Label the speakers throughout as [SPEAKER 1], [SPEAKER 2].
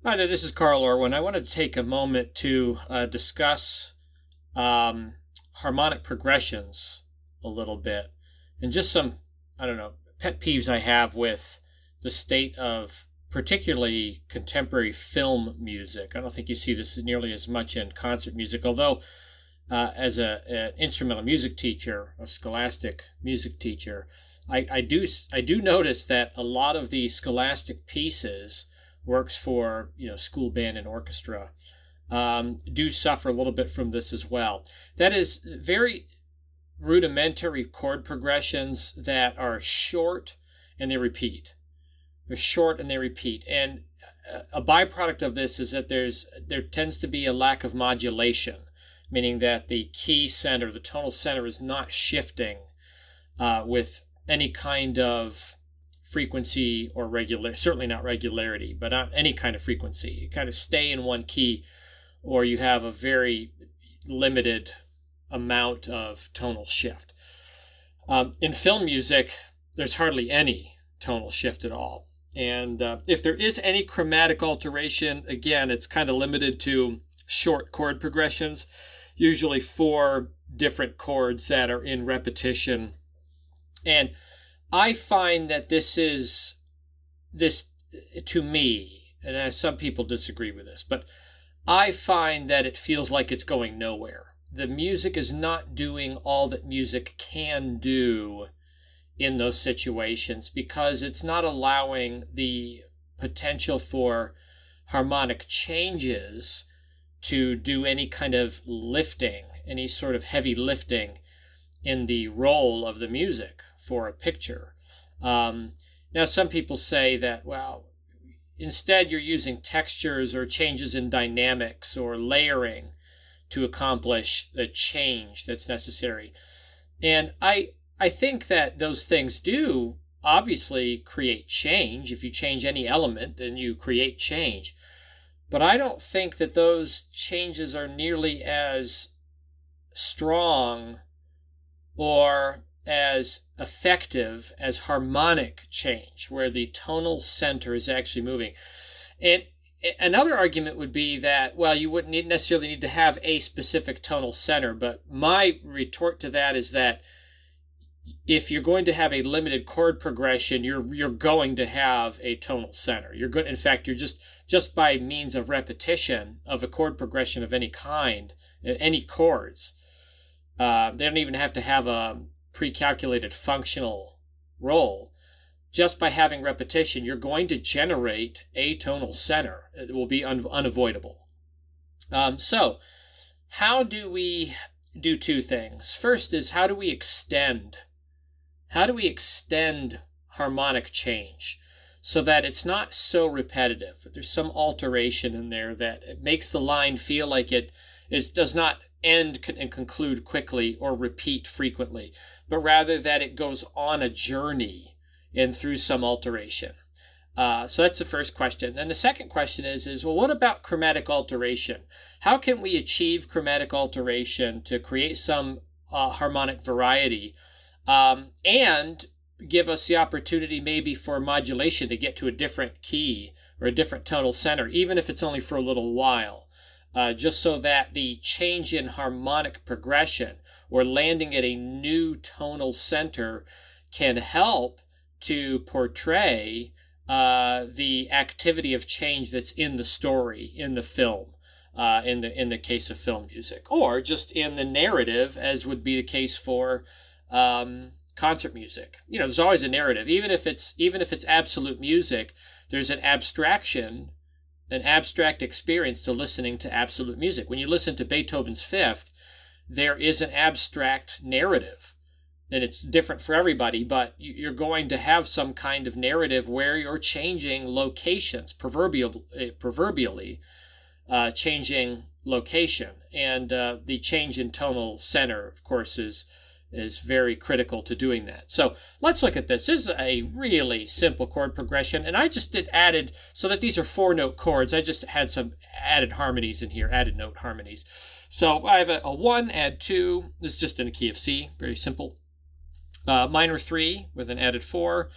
[SPEAKER 1] Hi there, this is Carl Orwin. I want to take a moment to discuss harmonic progressions a little bit and just some, pet peeves I have with the state of particularly contemporary film music. I don't think you see this nearly as much in concert music, although as an instrumental music teacher, a scholastic music teacher, I do notice that a lot of the scholastic pieces works for school band and orchestra do suffer a little bit from this as well. That is very rudimentary chord progressions that are short and they repeat. They're short and they repeat. And a byproduct of this is that there tends to be a lack of modulation, meaning that the key center, the tonal center, is not shifting with any kind of frequency or certainly not regularity, but not any kind of frequency. You kind of stay in one key, or you have a very limited amount of tonal shift. In film music, there's hardly any tonal shift at all. And if there is any chromatic alteration, again, it's kind of limited to short chord progressions, usually 4 different chords that are in repetition. And I find that this to me, and some people disagree with this, but I find that it feels like it's going nowhere. The music is not doing all that music can do in those situations because it's not allowing the potential for harmonic changes to do any kind of lifting, any sort of heavy lifting in the role of the music for a picture. Now, some people say that, well, instead you're using textures or changes in dynamics or layering to accomplish the change that's necessary. And I think that those things do obviously create change. If you change any element, then you create change. But I don't think that those changes are nearly as strong or as effective as harmonic change, where the tonal center is actually moving. And another argument would be that, well, you wouldn't necessarily need to have a specific tonal center, but my retort to that is that if you're going to have a limited chord progression, you're going to have a tonal center. In fact, you're just by means of repetition of a chord progression of any kind, any chords. They don't even have to have a pre-calculated functional role. Just by having repetition, you're going to generate a tonal center. It will be unavoidable. So how do we do 2 things? First is, how do we extend harmonic change so that it's not so repetitive, but there's some alteration in there that it makes the line feel like it does not end and conclude quickly or repeat frequently, but rather that it goes on a journey and through some alteration. So that's the first question. And the second question is, well, what about chromatic alteration? How can we achieve chromatic alteration to create some harmonic variety and give us the opportunity maybe for modulation to get to a different key or a different tonal center, even if it's only for a little while? Just so that the change in harmonic progression or landing at a new tonal center can help to portray the activity of change that's in the story, in the film, in the case of film music, or just in the narrative, as would be the case for concert music. There's always a narrative, even if it's absolute music. There's an abstract experience to listening to absolute music. When you listen to Beethoven's Fifth, there is an abstract narrative, and it's different for everybody, but you're going to have some kind of narrative where you're changing locations, proverbially changing location. And the change in tonal center, of course, is very critical to doing that. So let's look at this. This is a really simple chord progression, and I just added, so that these are 4-note chords, I just had some added harmonies in here, added note harmonies. So I have a 1, add 2. This is just in a key of C, very simple. Minor 3 with an added 4.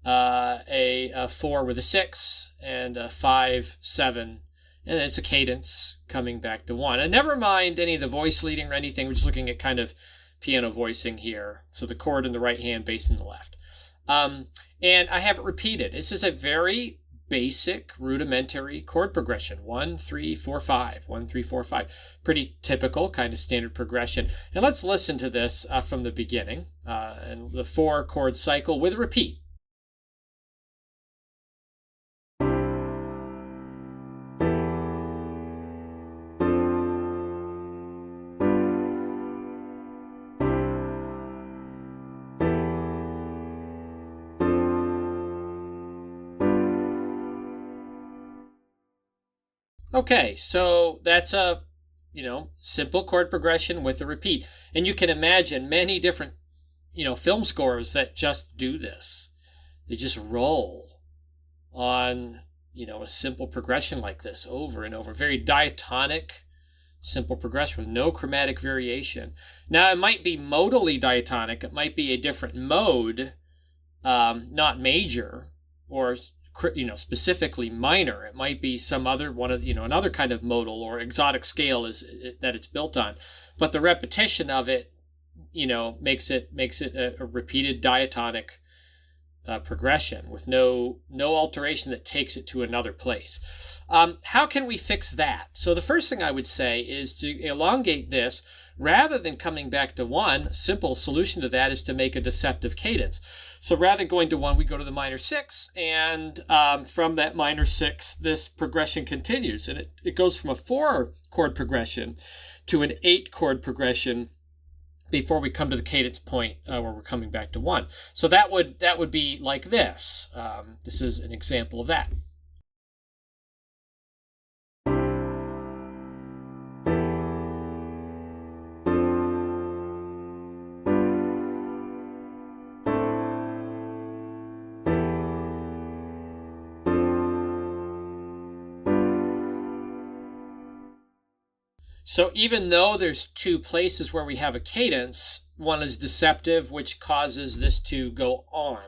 [SPEAKER 1] a 4 with a 6, and a 5, 7, and then it's a cadence coming back to 1. And never mind any of the voice leading or anything. We're just looking at kind of piano voicing here. So the chord in the right hand, bass in the left. And I have it repeated. This is a very basic, rudimentary chord progression. 1, 3, 4, 5. 1, 3, 4, 5. Pretty typical, kind of standard progression. And let's listen to this from the beginning. And the 4-chord cycle with repeat. Okay, so that's a, simple chord progression with a repeat. And you can imagine many different, film scores that just do this. They just roll on, a simple progression like this over and over. Very diatonic, simple progression with no chromatic variation. Now, it might be modally diatonic. It might be a different mode, not major, or specifically minor. It might be some other one of another kind of modal or exotic scale that it's built on, but the repetition of it makes it a repeated diatonic progression with no alteration that takes it to another place. How can we fix that? So the first thing I would say is to elongate this. Rather than coming back to 1, simple solution to that is to make a deceptive cadence. So rather than going to 1, we go to the minor 6, and from that minor 6, this progression continues. And it goes from a 4-chord progression to an 8-chord progression before we come to the cadence point where we're coming back to 1. So that would be like this. This is an example of that. So even though there's 2 places where we have a cadence, one is deceptive, which causes this to go on.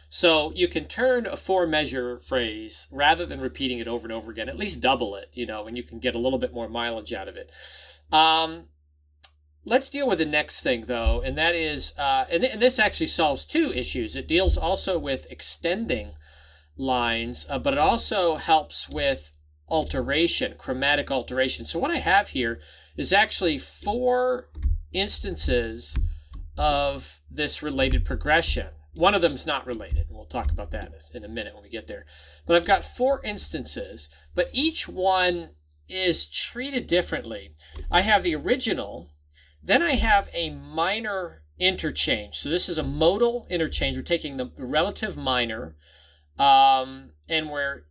[SPEAKER 1] So you can turn a 4-measure phrase, rather than repeating it over and over again, at least double it, and you can get a little bit more mileage out of it. Let's deal with the next thing, though, and that is, and this actually solves 2 issues. It deals also with extending lines, but it also helps with alteration, chromatic alteration. So what I have here is actually 4 instances of this related progression. One of them is not related, and we'll talk about that in a minute when we get there. But I've got 4 instances, but each one is treated differently. I have the original, then I have a minor interchange. So this is a modal interchange. We're taking the relative minor, and we're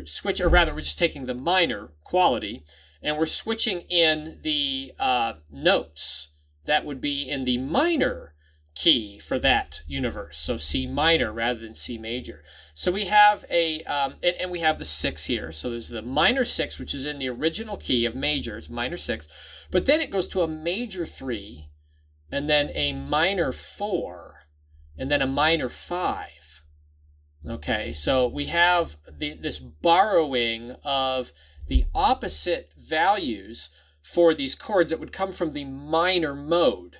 [SPEAKER 1] switching, or rather, we're just taking the minor quality, and we're switching in the notes that would be in the minor key for that universe. So C minor rather than C major. So we have and we have the 6 here. So there's the minor 6, which is in the original key of major. It's minor 6, but then it goes to a major 3, and then a minor 4, and then a minor 5. Okay, so we have this borrowing of the opposite values for these chords that would come from the minor mode.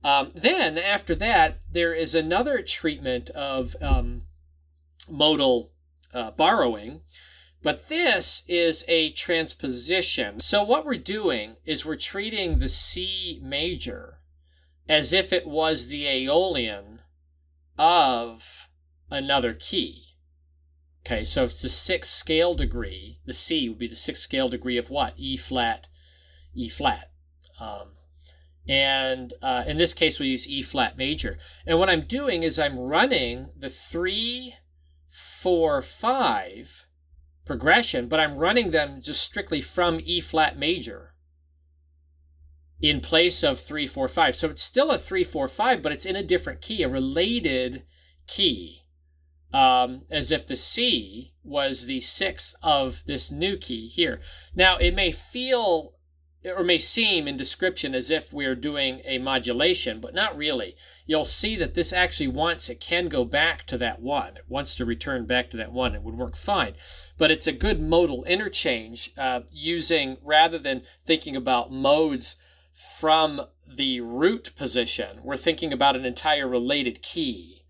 [SPEAKER 1] Then, after that, there is another treatment of modal borrowing, but this is a transposition. So what we're doing is we're treating the C major as if it was the Aeolian of another key. Okay, so if it's the 6th scale degree, the C would be the 6th scale degree of what? E flat, E flat. And in this case, we use E flat major. And what I'm doing is I'm running the 3, 4, 5 progression, but I'm running them just strictly from E flat major in place of 3, 4, 5. So it's still a 3, 4, 5, but it's in a different key, a related key. As if the C was the 6th of this new key here. Now, it may feel or may seem in description as if we're doing a modulation, but not really. You'll see that this actually it can go back to that one. It wants to return back to that one. It would work fine. But it's a good modal interchange using, rather than thinking about modes from the root position, we're thinking about an entire related key,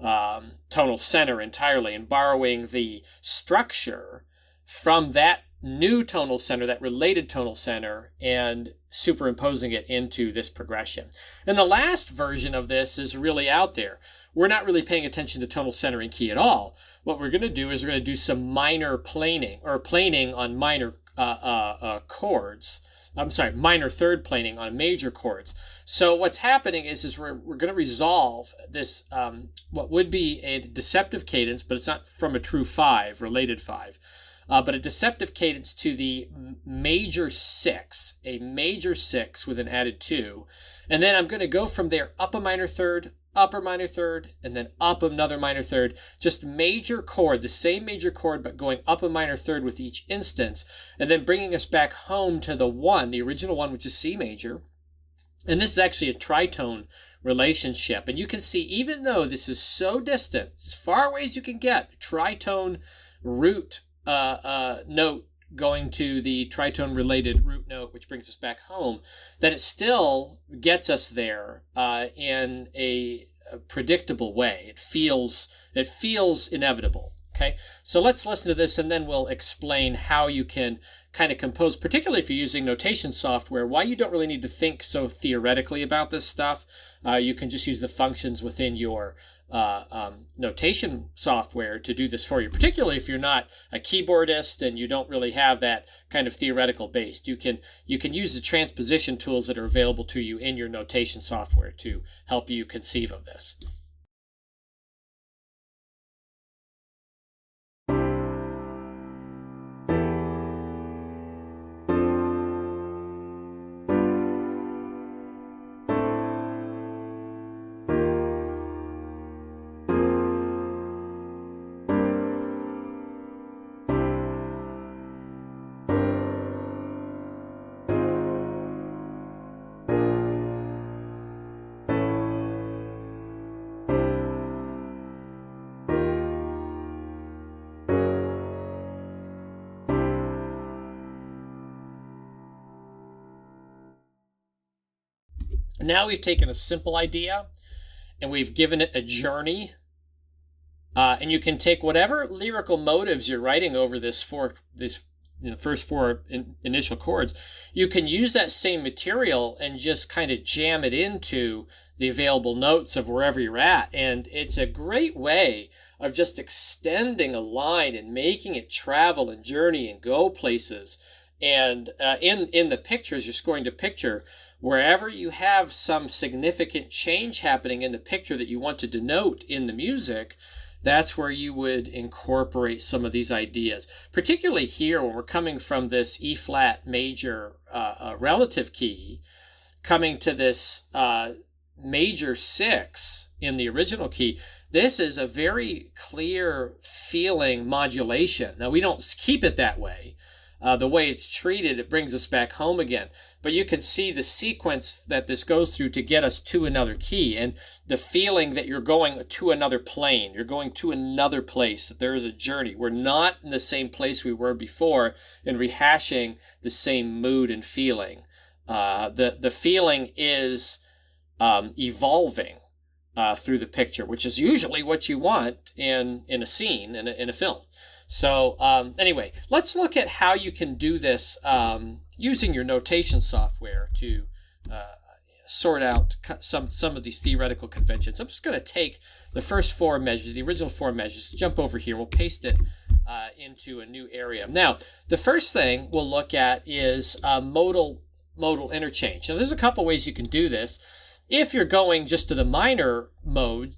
[SPEAKER 1] tonal center entirely, and borrowing the structure from that new tonal center, that related tonal center, and superimposing it into this progression. And the last version of this is really out there. We're not really paying attention to tonal center and key at all. What we're going to do is we're going to do some minor planing, or planing on minor chords. I'm sorry, minor third planing on major chords. So what's happening is we're going to resolve this, what would be a deceptive cadence, but it's not from a true 5, related 5. But a deceptive cadence to the major 6, a major 6 with an added 2. And then I'm going to go from there up a minor third, upper minor third, and then up another minor third. Just major chord, the same major chord, but going up a minor third with each instance. And then bringing us back home to the 1, the original 1, which is C major. And this is actually a tritone relationship. And you can see, even though this is so distant, as far away as you can get, the tritone root note going to the tritone related root note, which brings us back home, that it still gets us there in a predictable way. It feels inevitable. Okay, so let's listen to this, and then we'll explain how you can kind of compose, particularly if you're using notation software, why you don't really need to think so theoretically about this stuff. You can just use the functions within your notation software to do this for you, particularly if you're not a keyboardist and you don't really have that kind of theoretical base. You can use the transposition tools that are available to you in your notation software to help you conceive of this. Now we've taken a simple idea and we've given it a journey. And you can take whatever lyrical motives you're writing over this first 4 initial chords. You can use that same material and just kind of jam it into the available notes of wherever you're at. And it's a great way of just extending a line and making it travel and journey and go places. And in the pictures, you're scoring to picture wherever you have some significant change happening in the picture that you want to denote in the music. That's where you would incorporate some of these ideas, particularly here when we're coming from this E flat major relative key, coming to this major 6 in the original key. This is a very clear feeling modulation. Now, we don't keep it that way. The way it's treated, it brings us back home again. But you can see the sequence that this goes through to get us to another key, and the feeling that you're going to another plane, you're going to another place, that there is a journey. We're not in the same place we were before and rehashing the same mood and feeling. The feeling is evolving through the picture, which is usually what you want in a scene, in a film. So anyway, let's look at how you can do this using your notation software to sort out some of these theoretical conventions. I'm just going to take the first 4 measures, the original 4 measures, jump over here. We'll paste it into a new area. Now, the first thing we'll look at is modal interchange. Now, there's a couple ways you can do this. If you're going just to the minor mode,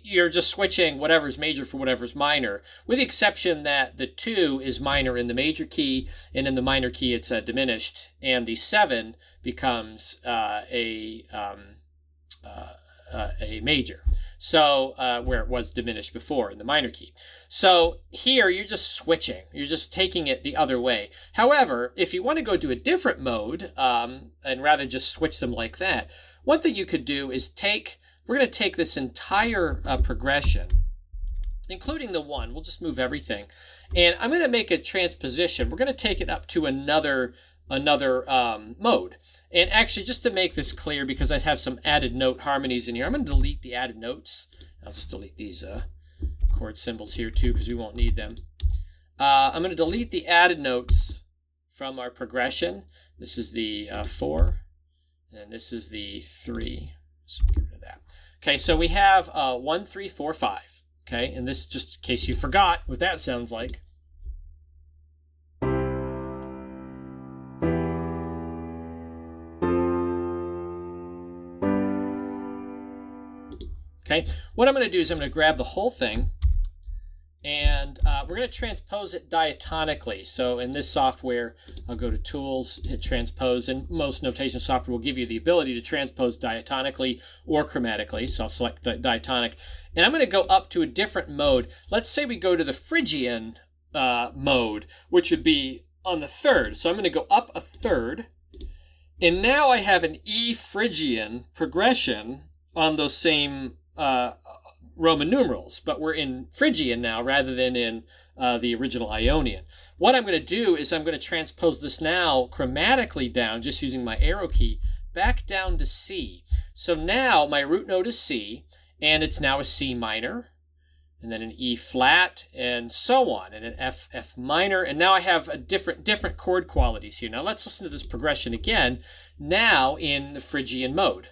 [SPEAKER 1] you're just switching whatever's major for whatever's minor, with the exception that the 2 is minor in the major key, and in the minor key it's diminished, and the 7 becomes a major. So where it was diminished before in the minor key. So here you're just switching. You're just taking it the other way. However, if you want to go to a different mode and rather just switch them like that, one thing you could do is we're going to take this entire progression, including the one. We'll just move everything. And I'm going to make a transposition. We're going to take it up to another mode. And actually, just to make this clear, because I have some added note harmonies in here, I'm going to delete the added notes. I'll just delete these chord symbols here too, because we won't need them. I'm going to delete the added notes from our progression. This is the 4, and this is the 3. So get rid of that. Okay, so we have 1, 3, 4, 5. Okay, and this, just in case you forgot what that sounds like. Okay, what I'm going to do is I'm going to grab the whole thing, and we're going to transpose it diatonically. So in this software, I'll go to Tools, hit Transpose, and most notation software will give you the ability to transpose diatonically or chromatically. So I'll select the diatonic, and I'm going to go up to a different mode. Let's say we go to the Phrygian mode, which would be on the 3rd. So I'm going to go up a 3rd, and now I have an E Phrygian progression on those same Roman numerals, but we're in Phrygian now rather than in the original Ionian. What I'm going to do is I'm going to transpose this now chromatically down, just using my arrow key, back down to C. So now my root note is C, and it's now a C minor, and then an E flat, and so on, and an F minor, and now I have a different chord qualities here. Now let's listen to this progression again, now in the Phrygian mode.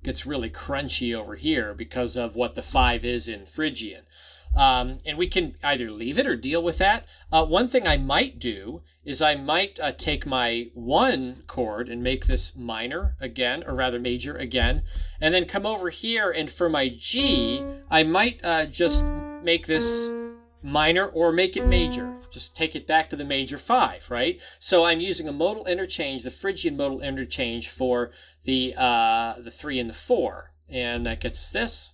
[SPEAKER 1] Gets really crunchy over here because of what the 5 is in Phrygian. And we can either leave it or deal with that. One thing I might do is I might take my 1 chord and make this minor again, or rather major again, and then come over here, and for my G, I might just make this minor or make it major. Just take it back to the major 5, right? So I'm using a modal interchange, the Phrygian modal interchange for the 3 and the 4. And that gets us this.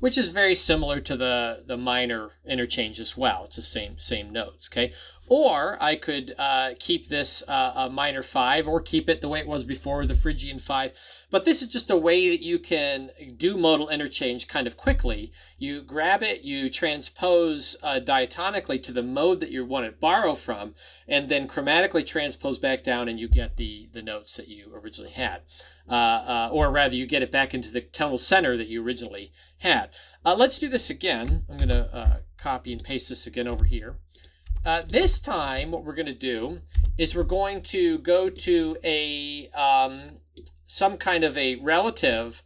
[SPEAKER 1] Which is very similar to the minor interchange as well. It's the same notes, okay? Or I could keep this a minor 5, or keep it the way it was before, the Phrygian 5. But this is just a way that you can do modal interchange kind of quickly. You grab it, you transpose diatonically to the mode that you want to borrow from, and then chromatically transpose back down, and you get the notes that you originally had. Or rather, you get it back into the tonal center that you originally had. Let's do this again. I'm going to copy and paste this again over here. This time, what we're going to do is we're going to go to a some kind of a relative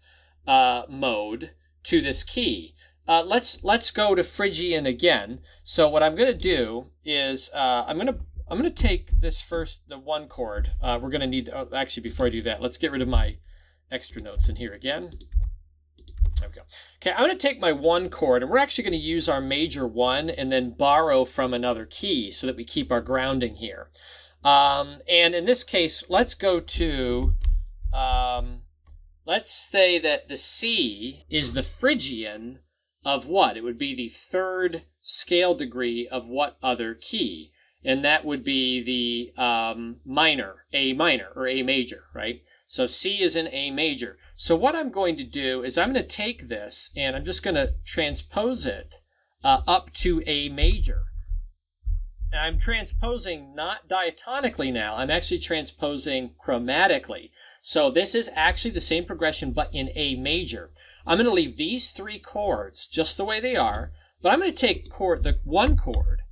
[SPEAKER 1] mode to this key. Let's go to Phrygian again. So what I'm going to do is I'm going to take this first, the 1 chord. We're going to need, actually, before I do that, let's get rid of my extra notes in here again. There we go. Okay, I'm going to take my 1 chord, and we're actually going to use our major 1 and then borrow from another key so that we keep our grounding here. And in this case, let's go to, let's say that the C is the Phrygian of what? It would be the 3rd scale degree of what other key? And that would be the minor, A minor, or A major, right? So C is in A major. So what I'm going to do is I'm going to take this, and I'm just going to transpose it up to A major. And I'm transposing not diatonically now, I'm actually transposing chromatically. So this is actually the same progression, but in A major. I'm going to leave these 3 chords just the way they are, but I'm going to take the 1 chord,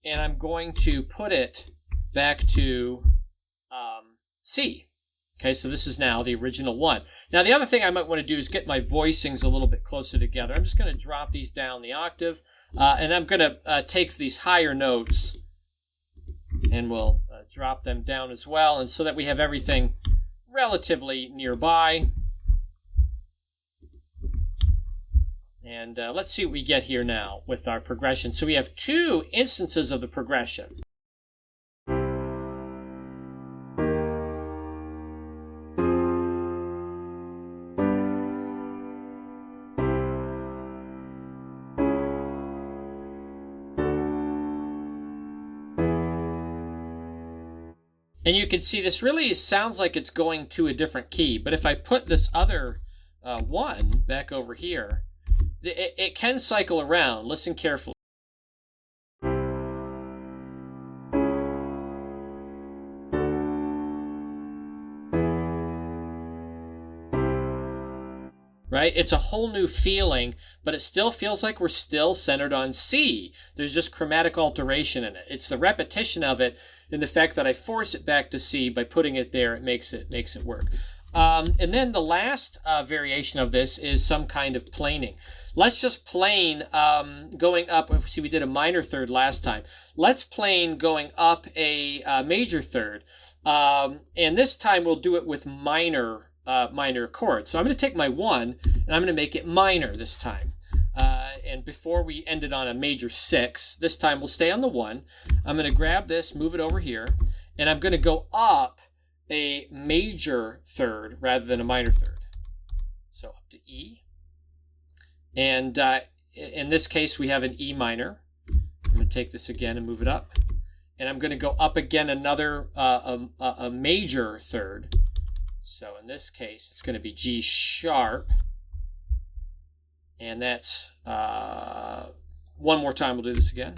[SPEAKER 1] and I'm going to put it back to C. Okay, so this is now the original 1. Now, the other thing I might want to do is get my voicings a little bit closer together. I'm just going to drop these down the octave, and I'm going to take these higher notes, and we'll drop them down as well, and so that we have everything relatively nearby. And let's see what we get here now with our progression. So we have two instances of the progression. And you can see this really sounds like it's going to a different key. But if I put this other one back over here, it can cycle around. Listen carefully. Right? It's a whole new feeling, but it still feels like we're still centered on C. There's just chromatic alteration in it. It's the repetition of it and the fact that I force it back to C by putting it there. It makes it work. And then the last variation of this is some kind of planing. Let's just plane going up. See, we did a minor third last time. Let's plane going up a major third. And this time we'll do it with minor chords. So I'm going to take my 1 and I'm going to make it minor this time. And before we ended on a major 6, this time we'll stay on the 1. I'm going to grab this, move it over here, and I'm going to go up a major third rather than a minor third. So up to E. And in this case, we have an E minor. I'm going to take this again and move it up. And I'm going to go up again another a major third. So in this case, it's going to be G sharp. And that's, one more time, we'll do this again.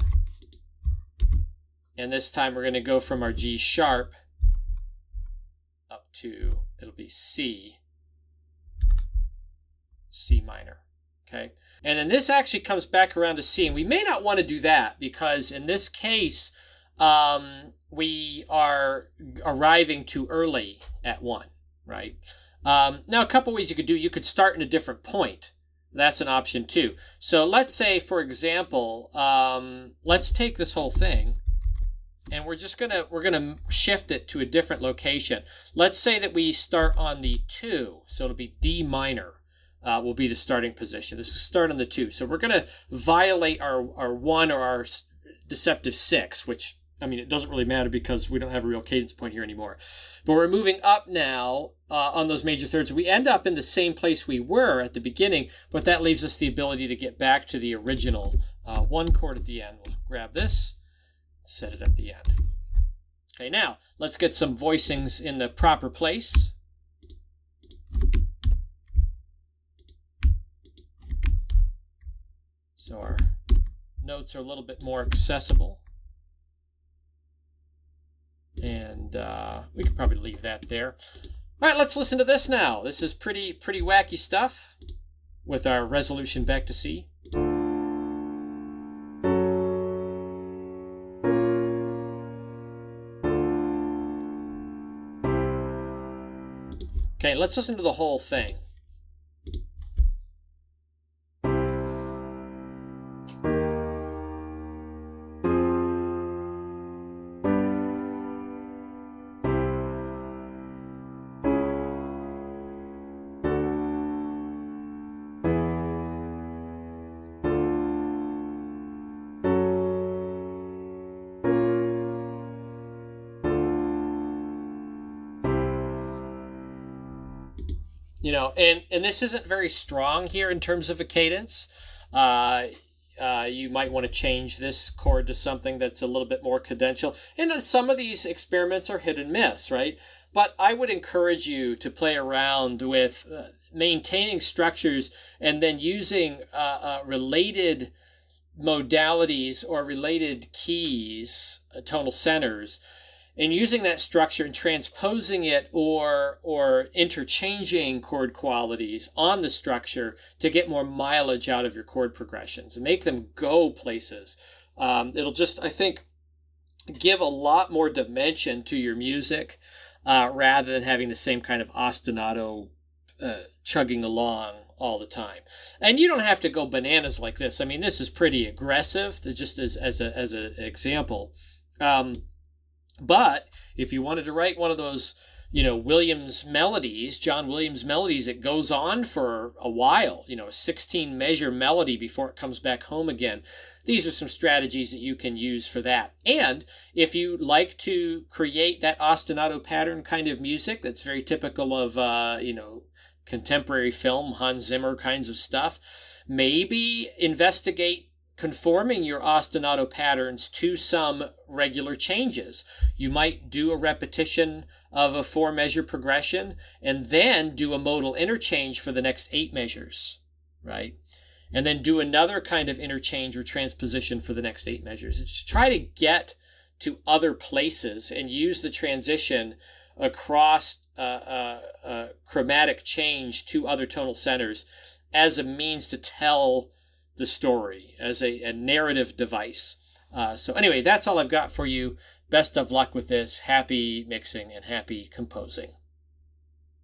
[SPEAKER 1] And this time we're going to go from our G sharp up to, it'll be C minor. Okay. And then this actually comes back around to C. And we may not want to do that because in this case, we are arriving too early at 1, right? Now, a couple ways you could do. You could start in a different point. That's an option too. So let's say, for example, let's take this whole thing and we're gonna shift it to a different location. Let's say that we start on the 2, so it'll be D minor. Will be the starting position. This is start on the 2. So we're going to violate our 1 or our deceptive 6, which, I mean, it doesn't really matter because we don't have a real cadence point here anymore. But we're moving up now on those major thirds. We end up in the same place we were at the beginning, but that leaves us the ability to get back to the original 1 chord at the end. We'll grab this, set it at the end. Okay, now let's get some voicings in the proper place. So our notes are a little bit more accessible. And we could probably leave that there. All right, let's listen to this now. This is pretty wacky stuff with our resolution back to C. Okay, let's listen to the whole thing. You know, and this isn't very strong here in terms of a cadence. You might want to change this chord to something that's a little bit more cadential. And some of these experiments are hit and miss, right? But I would encourage you to play around with maintaining structures and then using related modalities or related keys, tonal centers, and using that structure and transposing it or interchanging chord qualities on the structure to get more mileage out of your chord progressions and make them go places. It'll just, I think, give a lot more dimension to your music rather than having the same kind of ostinato chugging along all the time. And you don't have to go bananas like this. I mean, this is pretty aggressive, just as an example. But if you wanted to write one of those Williams melodies, John Williams melodies, it goes on for a while, a 16 measure melody before it comes back home again. These are some strategies that you can use for that. And if you like to create that ostinato pattern kind of music that's very typical of, contemporary film, Hans Zimmer kinds of stuff, maybe investigate conforming your ostinato patterns to some regular changes. You might do a repetition of a 4-measure progression and then do a modal interchange for the next 8 measures, right? And then do another kind of interchange or transposition for the next 8 measures. Just try to get to other places and use the transition across chromatic change to other tonal centers as a means to tell the story, as a narrative device. So anyway, that's all I've got for you. Best of luck with this. Happy mixing and happy composing.